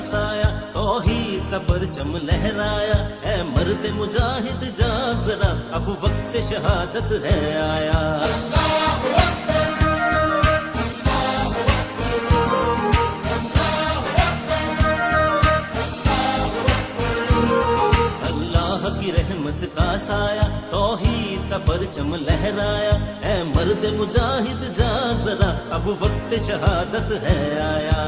साया, तौहीद का परचम लहराया। ऐ मर्द मुजाहिद जाग जरा, अब वक्त शहादत है आया। अल्लाह की रहमत का साया, तौहीद का परचम लहराया। ऐ मर्द मुजाहिद जाग जरा, अब वक्त शहादत है आया।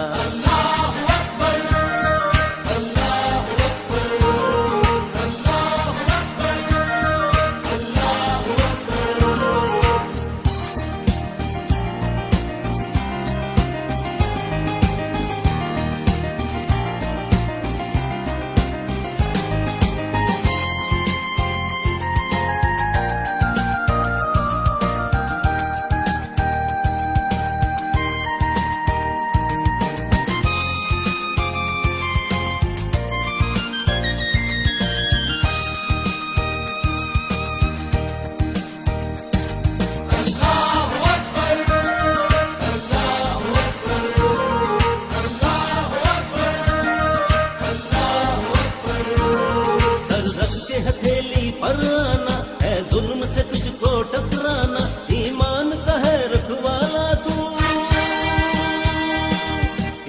हथेली पर आना है, जुल्म से तुझको टकराना। ईमान का है रखवाला तू,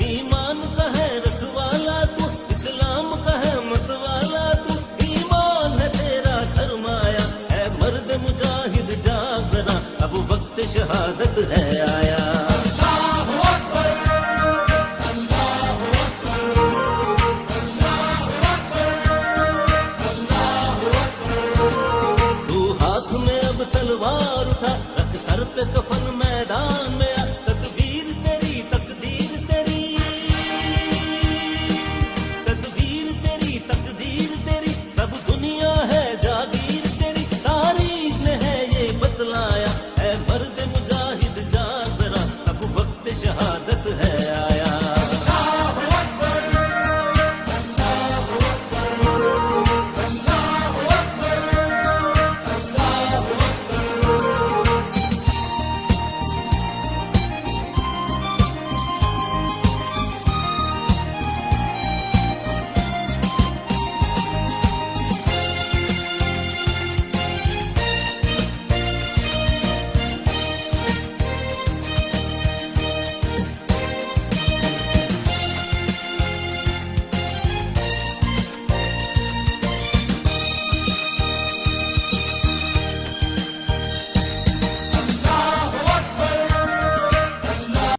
ईमान का है रखवाला तू, इस्लाम का है मतवाला तू। ईमान है तेरा सरमाया, है मर्द मुजाहिद जाग जरा, अब वक्त शहादत है